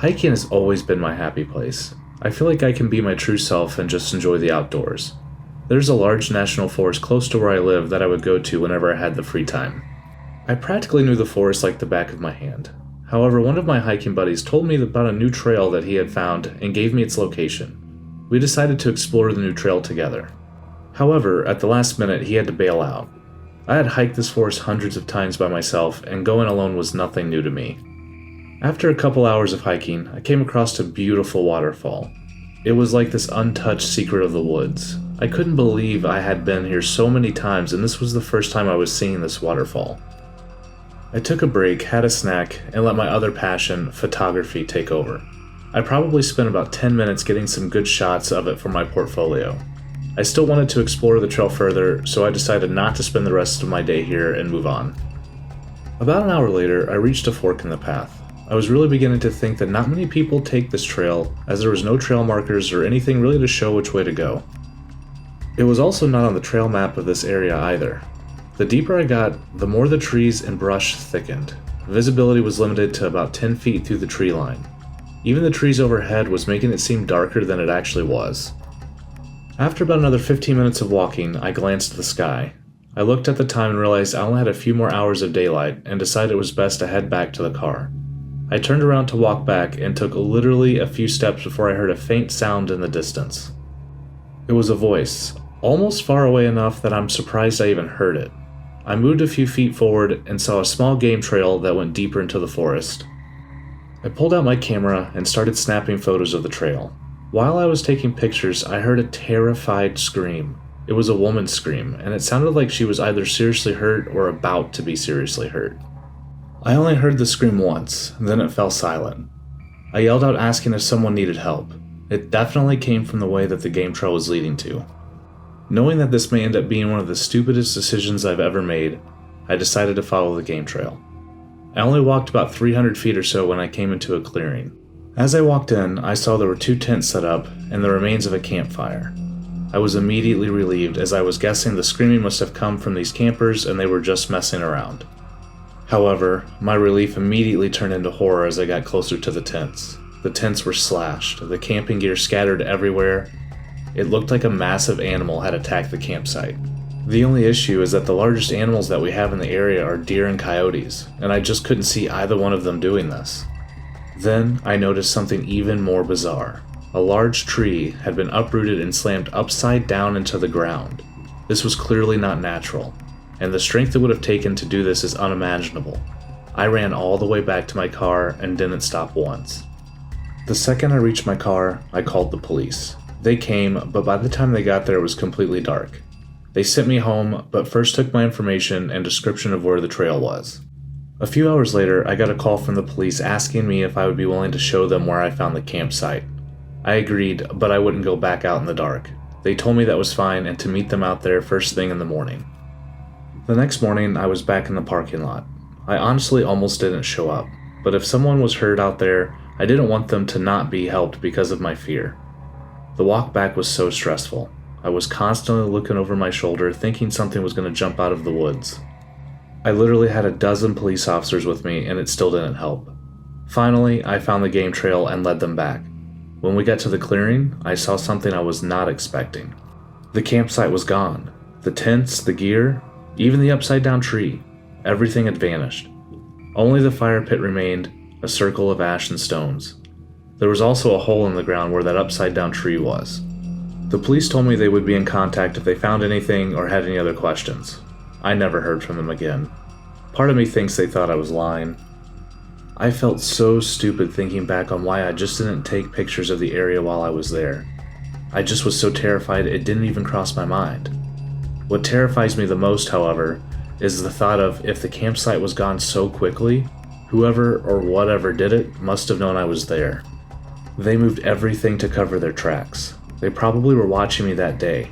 Hiking has always been my happy place. I feel like I can be my true self and just enjoy the outdoors. There's a large national forest close to where I live that I would go to whenever I had the free time. I practically knew the forest like the back of my hand. However, one of my hiking buddies told me about a new trail that he had found and gave me its location. We decided to explore the new trail together. However, at the last minute, he had to bail out. I had hiked this forest hundreds of times by myself, and going alone was nothing new to me. After a couple hours of hiking, I came across a beautiful waterfall. It was like this untouched secret of the woods. I couldn't believe I had been here so many times, and this was the first time I was seeing this waterfall. I took a break, had a snack, and let my other passion, photography, take over. I probably spent about 10 minutes getting some good shots of it for my portfolio. I still wanted to explore the trail further, so I decided not to spend the rest of my day here and move on. About an hour later, I reached a fork in the path. I was really beginning to think that not many people take this trail, as there was no trail markers or anything really to show which way to go. It was also not on the trail map of this area either. The deeper I got, the more the trees and brush thickened. Visibility was limited to about 10 feet through the tree line. Even the trees overhead was making it seem darker than it actually was. After about another 15 minutes of walking, I glanced at the sky. I looked at the time and realized I only had a few more hours of daylight and decided it was best to head back to the car. I turned around to walk back and took literally a few steps before I heard a faint sound in the distance. It was a voice, almost far away enough that I'm surprised I even heard it. I moved a few feet forward and saw a small game trail that went deeper into the forest. I pulled out my camera and started snapping photos of the trail. While I was taking pictures, I heard a terrified scream. It was a woman's scream, and it sounded like she was either seriously hurt or about to be seriously hurt. I only heard the scream once, then it fell silent. I yelled out asking if someone needed help. It definitely came from the way that the game trail was leading to. Knowing that this may end up being one of the stupidest decisions I've ever made, I decided to follow the game trail. I only walked about 300 feet or so when I came into a clearing. As I walked in, I saw there were 2 tents set up and the remains of a campfire. I was immediately relieved, as I was guessing the screaming must have come from these campers and they were just messing around. However, my relief immediately turned into horror as I got closer to the tents. The tents were slashed, the camping gear scattered everywhere. It looked like a massive animal had attacked the campsite. The only issue is that the largest animals that we have in the area are deer and coyotes, and I just couldn't see either one of them doing this. Then I noticed something even more bizarre. A large tree had been uprooted and slammed upside down into the ground. This was clearly not natural, and the strength it would have taken to do this is unimaginable. I ran all the way back to my car and didn't stop once. The second I reached my car, I called the police. They came, but by the time they got there it was completely dark. They sent me home, but first took my information and description of where the trail was. A few hours later, I got a call from the police asking me if I would be willing to show them where I found the campsite. I agreed, but I wouldn't go back out in the dark. They told me that was fine and to meet them out there first thing in the morning. The next morning, I was back in the parking lot. I honestly almost didn't show up, but if someone was hurt out there, I didn't want them to not be helped because of my fear. The walk back was so stressful. I was constantly looking over my shoulder, thinking something was going to jump out of the woods. I literally had a dozen police officers with me, and it still didn't help. Finally, I found the game trail and led them back. When we got to the clearing, I saw something I was not expecting. The campsite was gone. The tents, the gear, even the upside-down tree. Everything had vanished. Only the fire pit remained, a circle of ash and stones. There was also a hole in the ground where that upside-down tree was. The police told me they would be in contact if they found anything or had any other questions. I never heard from them again. Part of me thinks they thought I was lying. I felt so stupid thinking back on why I just didn't take pictures of the area while I was there. I just was so terrified it didn't even cross my mind. What terrifies me the most, however, is the thought of if the campsite was gone so quickly, whoever or whatever did it must have known I was there. They moved everything to cover their tracks. They probably were watching me that day.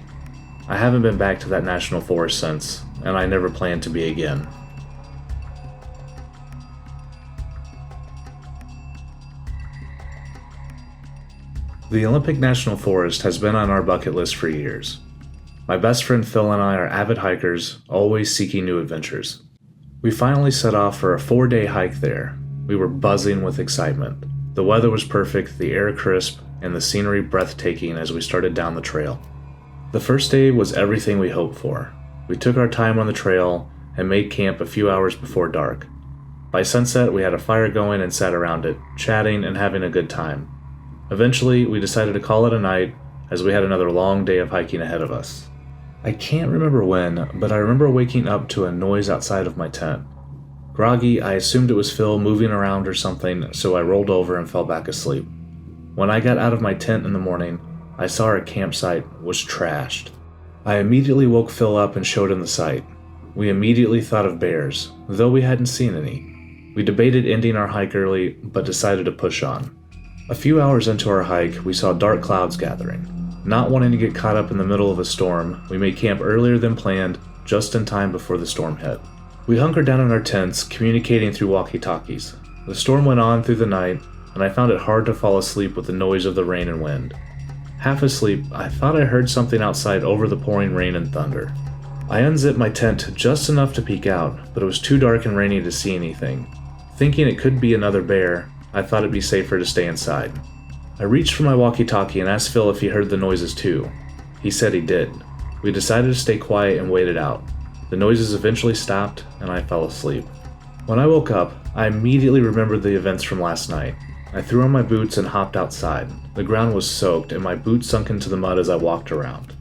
I haven't been back to that national forest since, and I never plan to be again. The Olympic National Forest has been on our bucket list for years. My best friend Phil and I are avid hikers, always seeking new adventures. We finally set off for a 4-day hike there. We were buzzing with excitement. The weather was perfect, the air crisp, and the scenery breathtaking as we started down the trail. The first day was everything we hoped for. We took our time on the trail and made camp a few hours before dark. By sunset, we had a fire going and sat around it, chatting and having a good time. Eventually, we decided to call it a night as we had another long day of hiking ahead of us. I can't remember when, but I remember waking up to a noise outside of my tent. Groggy, I assumed it was Phil moving around or something, so I rolled over and fell back asleep. When I got out of my tent in the morning, I saw our campsite was trashed. I immediately woke Phil up and showed him the site. We immediately thought of bears, though we hadn't seen any. We debated ending our hike early, but decided to push on. A few hours into our hike, we saw dark clouds gathering. Not wanting to get caught up in the middle of a storm, we made camp earlier than planned, just in time before the storm hit. We hunkered down in our tents, communicating through walkie-talkies. The storm went on through the night, and I found it hard to fall asleep with the noise of the rain and wind. Half asleep, I thought I heard something outside over the pouring rain and thunder. I unzipped my tent just enough to peek out, but it was too dark and rainy to see anything. Thinking it could be another bear, I thought it'd be safer to stay inside. I reached for my walkie-talkie and asked Phil if he heard the noises too. He said he did. We decided to stay quiet and wait it out. The noises eventually stopped, and I fell asleep. When I woke up, I immediately remembered the events from last night. I threw on my boots and hopped outside. The ground was soaked, and my boots sunk into the mud as I walked around.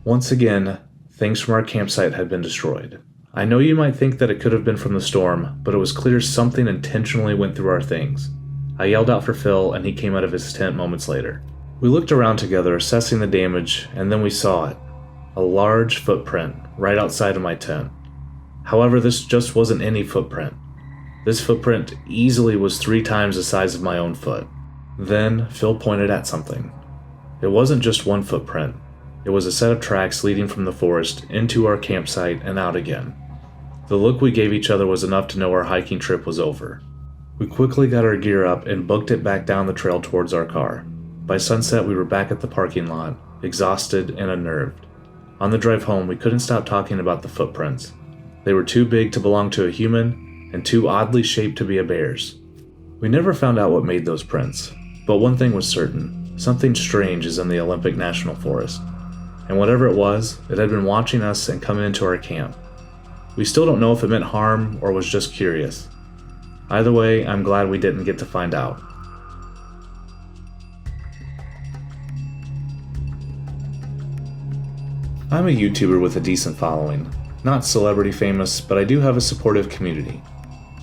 Once again, things from our campsite had been destroyed. I know you might think that it could have been from the storm, but it was clear something intentionally went through our things. I yelled out for Phil, and he came out of his tent moments later. We looked around together, assessing the damage, and then we saw it. A large footprint right outside of my tent. However, this just wasn't any footprint. This footprint easily was 3 times the size of my own foot. Then, Phil pointed at something. It wasn't just one footprint. It was a set of tracks leading from the forest into our campsite and out again. The look we gave each other was enough to know our hiking trip was over. We quickly got our gear up and booked it back down the trail towards our car. By sunset, we were back at the parking lot, exhausted and unnerved. On the drive home, we couldn't stop talking about the footprints. They were too big to belong to a human and too oddly shaped to be a bear's. We never found out what made those prints, but one thing was certain: something strange is in the Olympic National Forest. And whatever it was, it had been watching us and coming into our camp. We still don't know if it meant harm or was just curious. Either way, I'm glad we didn't get to find out. I'm a YouTuber with a decent following. Not celebrity famous, but I do have a supportive community.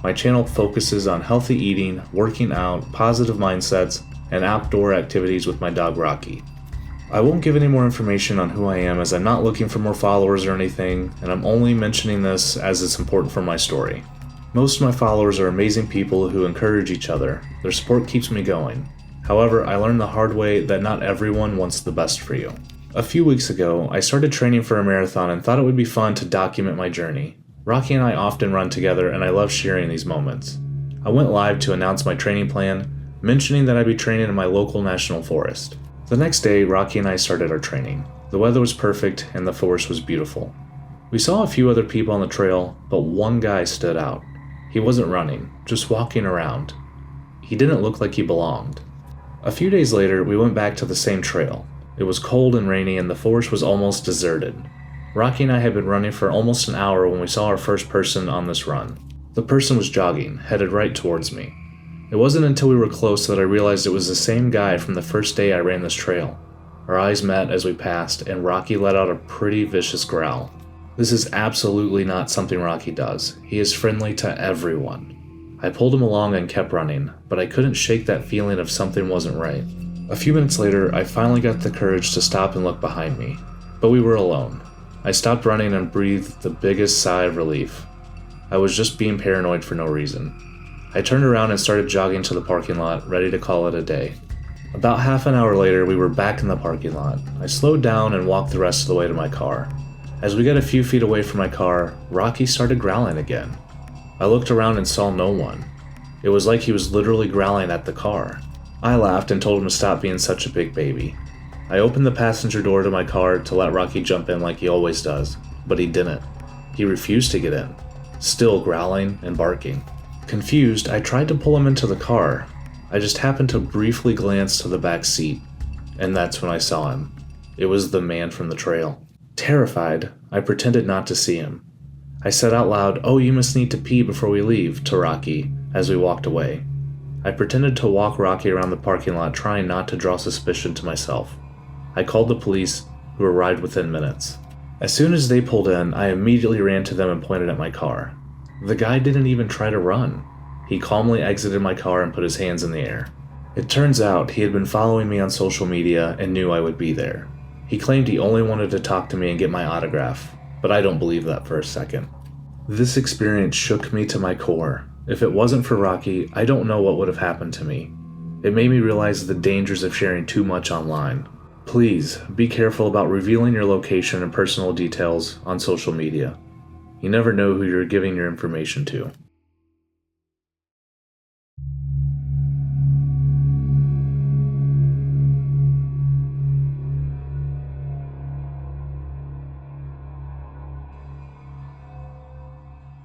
My channel focuses on healthy eating, working out, positive mindsets, and outdoor activities with my dog Rocky. I won't give any more information on who I am, as I'm not looking for more followers or anything, and I'm only mentioning this as it's important for my story. Most of my followers are amazing people who encourage each other. Their support keeps me going. However, I learned the hard way that not everyone wants the best for you. A few weeks ago, I started training for a marathon and thought it would be fun to document my journey. Rocky and I often run together, and I love sharing these moments. I went live to announce my training plan, mentioning that I'd be training in my local national forest. The next day, Rocky and I started our training. The weather was perfect, and the forest was beautiful. We saw a few other people on the trail, but one guy stood out. He wasn't running, just walking around. He didn't look like he belonged. A few days later, we went back to the same trail. It was cold and rainy, and the forest was almost deserted. Rocky and I had been running for almost an hour when we saw our first person on this run. The person was jogging, headed right towards me. It wasn't until we were close that I realized it was the same guy from the first day I ran this trail. Our eyes met as we passed, and Rocky let out a pretty vicious growl. This is absolutely not something Rocky does. He is friendly to everyone. I pulled him along and kept running, but I couldn't shake that feeling of something wasn't right. A few minutes later, I finally got the courage to stop and look behind me, but we were alone. I stopped running and breathed the biggest sigh of relief. I was just being paranoid for no reason. I turned around and started jogging to the parking lot, ready to call it a day. About half an hour later, we were back in the parking lot. I slowed down and walked the rest of the way to my car. As we got a few feet away from my car, Rocky started growling again. I looked around and saw no one. It was like he was literally growling at the car. I laughed and told him to stop being such a big baby. I opened the passenger door to my car to let Rocky jump in like he always does, but he didn't. He refused to get in, still growling and barking. Confused, I tried to pull him into the car, I just happened to briefly glance to the back seat, and that's when I saw him. It was the man from the trail. Terrified, I pretended not to see him. I said out loud, "Oh, you must need to pee before we leave," to Rocky as we walked away. I pretended to walk Rocky around the parking lot, trying not to draw suspicion to myself. I called the police, who arrived within minutes. As soon as they pulled in, I immediately ran to them and pointed at my car. The guy didn't even try to run. He calmly exited my car and put his hands in the air. It turns out he had been following me on social media and knew I would be there. He claimed he only wanted to talk to me and get my autograph, but I don't believe that for a second. This experience shook me to my core. If it wasn't for Rocky, I don't know what would have happened to me. It made me realize the dangers of sharing too much online. Please, be careful about revealing your location and personal details on social media. You never know who you're giving your information to.